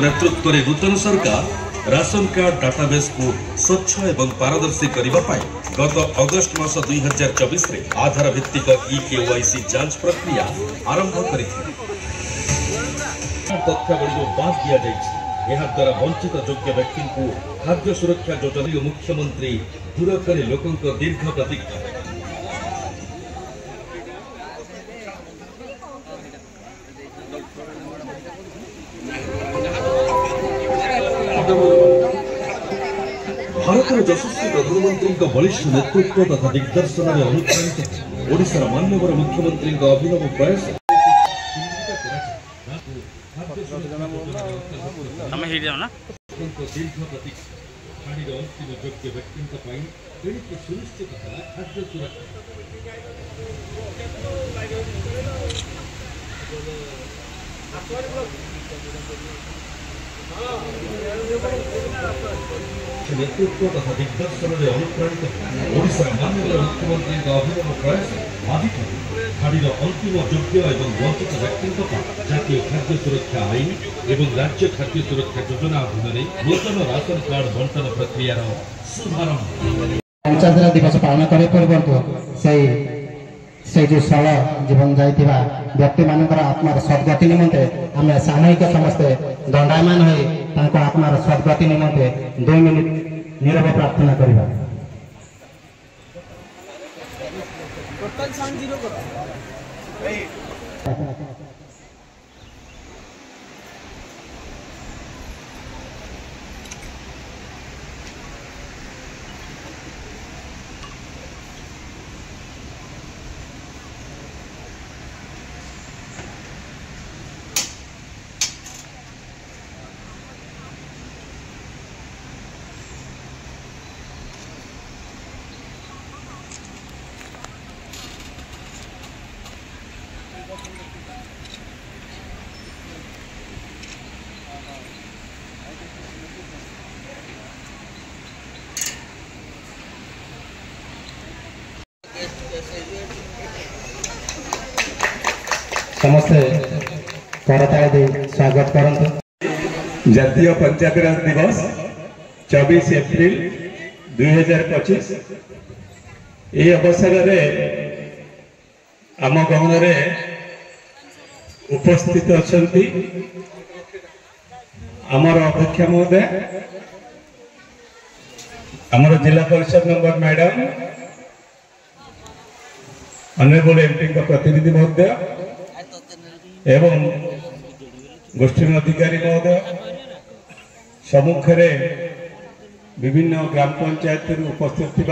नेतृत्व में नूतन सरकार राशन कार्ड डाटाबेस को स्वच्छ एवं पारदर्शी करने गत अगस्ट मास 2024 रे आधार भित्तिक ई-केवाईसी जांच प्रक्रिया आरंभ कर तथ्यावली बाद दिया द्वारा वंचित योग्य व्यक्ति को खाद्य सुरक्षा योजना मुख्यमंत्री दूर कर लोकों दीर्घ प्रतीक्षा भारत यशस्वी प्रधानमंत्री बलिष्ठ नेतृत्व तथा दिग्दर्शन में अनुप्राणित ओडिशार माननीय मुख्यमंत्री अभिनव प्रयास दीर्घ प्रतीक्षा अंतिम योग्य व्यक्ति सुनिश्चित खाद्य नेतृत्व तथा दिग्दर्शन में अनुप्राणित ओडिशार माननीय मुख्यमंत्री अभिनव प्रयास आज खाड़ीर अंतिम योग्य एवं वंचित व्यक्ति जातीय खाद्य सुरक्षा आईन एवं राज्य खाद्य सुरक्षा योजना अधीन नूतन राशन कार्ड बंटन प्रक्रिया शुभारंभ पंचायत दिवस पालन करे पूर्व से जो सल जीवन जाइथिबा व्यक्ति मानकर आत्मार सद्गति निमंते आम सामूहिक समस्ते दंडायमान हो आत्मार सद्गति निमंते 2 मिनिट नीरव प्रार्थना करबा। समस्ते करताल दे स्वागत करंतु। जातीय पंचायत राज दिवस 24 एप्रिल 2025 ये अवसर रे आम गाँव रे उपस्थित अछंती आमर अध्यक्ष महोदय आमर जिला परिषद मेंबर मैडम ऑनरेबल एमपी का प्रतिनिधि महोदय एवं गोष्ठी अधिकारी महोदय सम्मुखें विभिन्न ग्राम पंचायत उपस्थित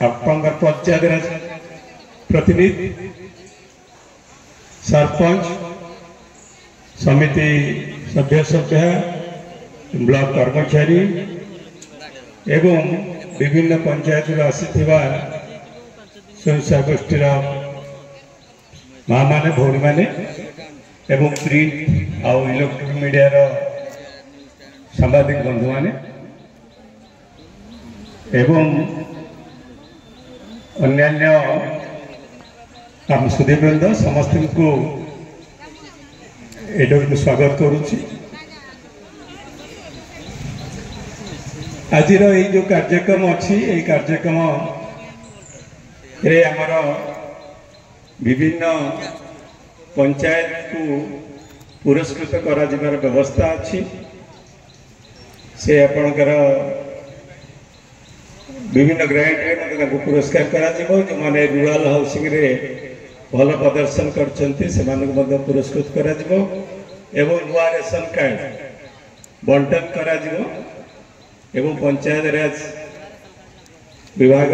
पंचायत राज प्रतिनिधि सरपंच समिति सभ्य ब्लॉक कर्मचारी एवं विभिन्न पंचायत आसीथिबा स्वयं गोष्ठी माँ माने भौणी माने एवं प्रिंट आउ इलेक्ट्रोनिक मीडिया सांबादिक बंधु माने एवं अन्यान्य आम सुधीवृंद समस्त को एडोर स्वागत करुच्ची। आज जो कार्यक्रम अच्छी ये कार्यक्रम रे आमर विभिन्न पंचायत को पुरस्कृत करा जिबार व्यवस्था अच्छी से आपणकर विभिन्न ग्रांट रे पुरस्कार करा जिवो जो माने रूरल हाउसिंग रे भल प्रदर्शन करछंती से मानक मध्य पुरस्कृत करा जिवो एवं नुआ रेशन कार्ड बंटन करा जिवो एवं पंचायत राज विभाग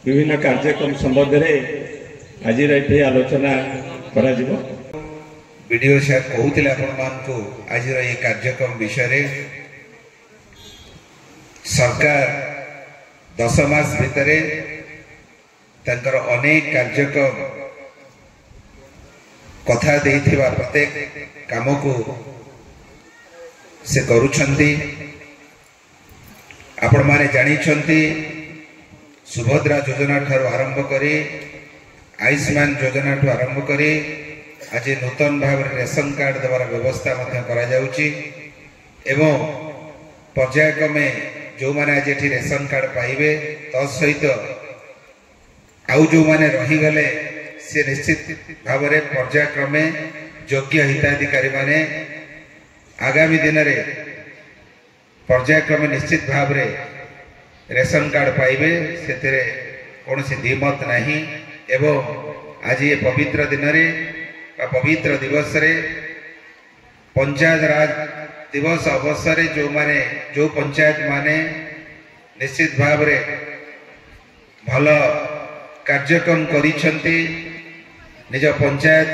विभिन्न कार्यक्रम संबंध में आज ये आलोचना करा जिवो। वीडियो साहब कहते आपको आज ये कार्यक्रम विषय सरकार 10 मास भितर अनेक कार्यक्रम कथा देथिबा प्रत्येक काम को से करुछंती। आपण माने जानी सुभद्रा योजना ठार आरंभ करे आयुष्मान योजना ठू आरंभ करे आज नूतन भाव रेशन कार्ड देवार व्यवस्था करा जाउची एवं पर्यायक्रमे जो माने आज एठी रेशन कार्ड पाइबे तसहित आउ जो माने रहीगले से निश्चित भाव में पर्यायक्रमे योग्य हिताधिकारी माने आगामी दिन में पर्यायक्रमे निश्चित भाव में रेशन कार्ड पाइबे से कौन द्विमत नहीं एवं आज ये पवित्र दिन पवित्र दिवस रे पंचायत राज दिवस अवसर जो पंचायत माने निश्चित भाव में भल कार्यक्रम करिसेंती निज पंचायत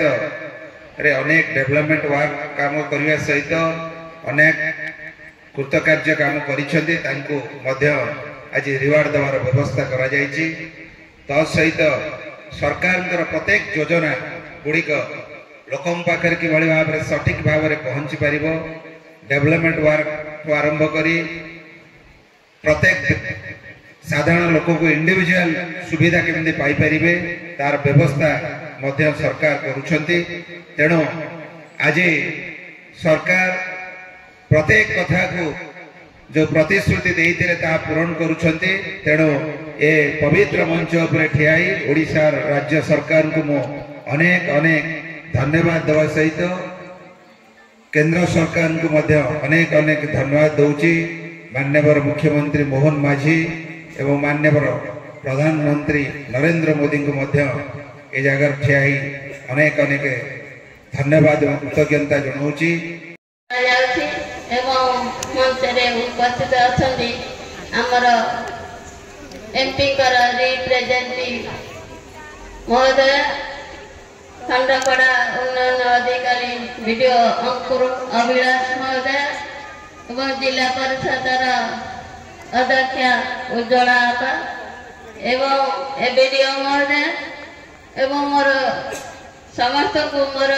रे अनेक डेवलपमेंट वर्क काम करने सहित अनेक कृतकार्य काम करिसेंती तांको मध्य आज रिवार्ड देवार व्यवस्था करा जायछि सहित सरकार प्रत्येक योजना गुड़िक लोकों पाखे किभली भाव में सठिक भाव में पहुंची पार डेवलपमेंट वर्क आरंभ करी प्रत्येक साधारण लोक को इंडिविजुअल सुविधा केमती पाई तार व्यवस्था मध्य सरकार करुछंती। तेणु आज सरकार प्रत्येक कथा को जो प्रतिश्रुति देते ता पूरण करुछंती। तेणु ए पवित्र मंच पर ठियाई ओडिशा राज्य सरकार को मो अनेक अनेक धन्यवाद देवा सहित केंद्र सरकार को मध्य अनेक अनेक धन्यवाद दौची। माननीय मुख्यमंत्री मोहन माझी एवं माननीय प्रधानमंत्री नरेंद्र मोदी को मध्य ए जगह ठियाई अनेक अनेक धन्यवाद और कृतज्ञता जनाऊची। उपस्थित अच्छा आमर एमपी रिप्रेजेंटेटिव महोदय खंडपड़ा उन्नयन अधिकारी वीडियो अंकुर अभिलाष महोदय एवं जिला परिषद अध्यक्षा उज्ज्वला आपा एवं एबीडीओ महोदय एवं मोर समस्त को मोर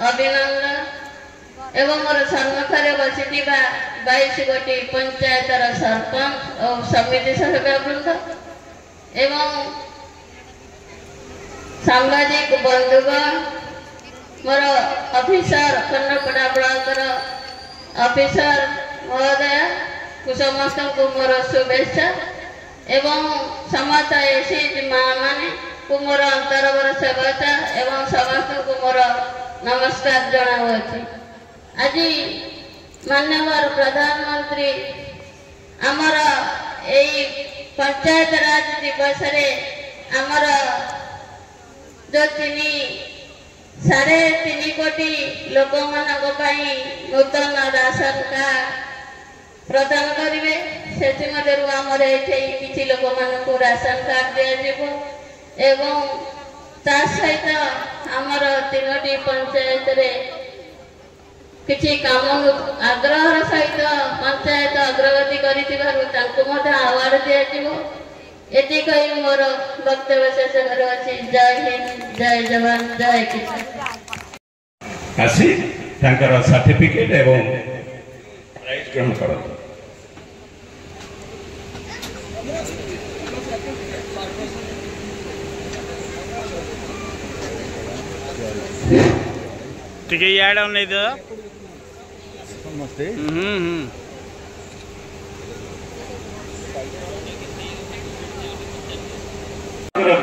अभिनंदन एवं मोर सम्मुखें बसी 22 गोटी पंचायतर सरपंच और समिति सदस्य वृंद एवं सांबादिक बंधुगण मोर ऑफिसर खंडपड़ा ब्लॉक ऑफिसर महोदय को समस्त को मोर शुभेच्छा एवं समस्त एसएच माँ माने को मोर अंतरवर शुभेच्छा एवं समस्त को मोर नमस्कार जनाऊँगी। आज माननीय प्रधानमंत्री आमर यही पंचायत राज दिवस रे आमर जो 3.5 कोटी लोक नूतन राशन कार्ड प्रदान करेंगे से आमर ये किसी लोक मान राशन कार्ड दिज्व एवं सहित आमर 3टी पंचायत रे किसी काम आग्रह सहित पंचायत अग्रगति कर आवार्ड दिज्व। ये कही मोर वक्तव्य शेष करुँगी। जय हिंद, जय जवान, जय किसान। आसी सर्टिफिकेट एवं प्राइज ग्रहण कर नहीं दो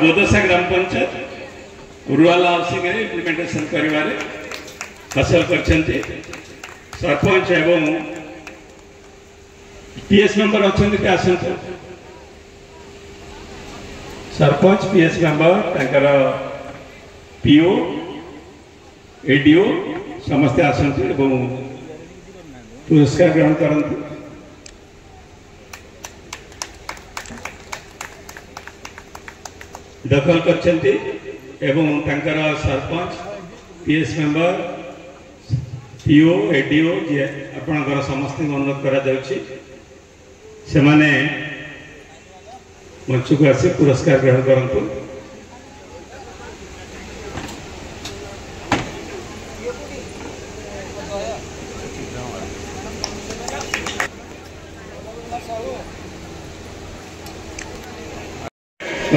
बोदसा ग्राम पंचायत रूराल हाउसिंग इम्प्लीमेंटेशन करिवारे हासिल करछन्ते। सरपंच एवं पीएस मेंबर अच्छे कि आसतु सरपंच पीएस मेंबर तांकर पीओ एडीओ समस्ते आसतु एवं पुरस्कार ग्रहण करते। दखल करछन्ते एवं तांकर sarpanch PS member PO ADO जे आपणकर समस्त अनुरोध करा जाउछि से माने मंच को आसी पुरस्कार ग्रहण करंतु।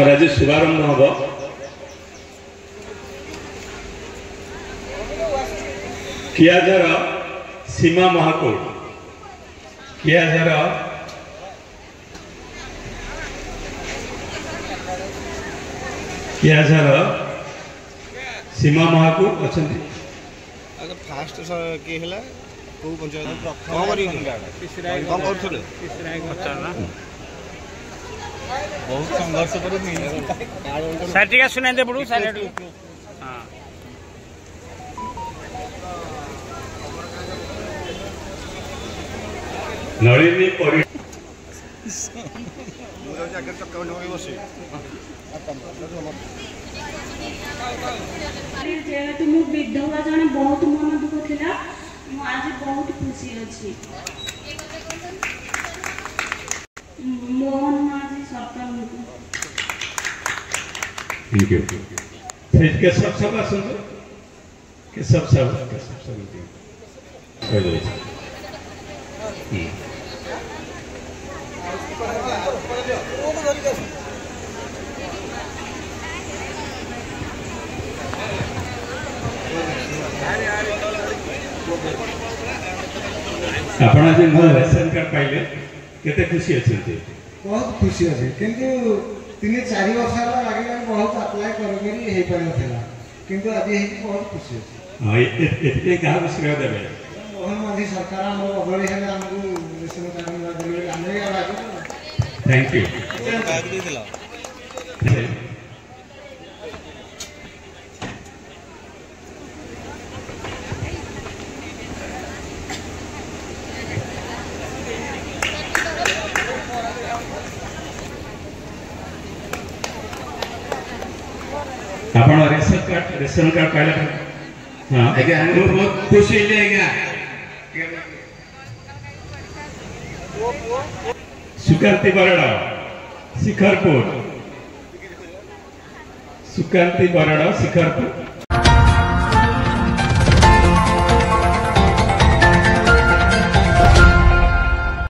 आज शुभारंभ हम कियाझर सीमा महाकुड़ कियाझर सीमा महाकुड़ अच्छा फास्ट किए है को पंचायत कौन करुले बहुत संघर्ष पर सर टिका सुनाइदे पड़ू सर हाँ नलिनी परि जेहेतु मु विधवा जने बहुत मन दुख थिला आज बहुत खुशी अछि मोहन माझी सरकार थैंक यू के सब सुन के सब आपण आज रेशन कार्ड पाइले केते खुशी अछि बहुत खुशी अच्छे किंतु 3-4 वर्ष लगे बहुत अप्लाई करी हे पारा किंतु आज बहुत खुशी अच्छे हां एते कहा श्रेय देबे मोहन माझी सरकार हम बदली है हमको रेशन कार्ड मिला देले हमरे लागो थैंक यू आपण रेशन कार्ड पाइला हां आगे बहुत खुशी ले आगे सुकांती बराड़ा शिखरपुर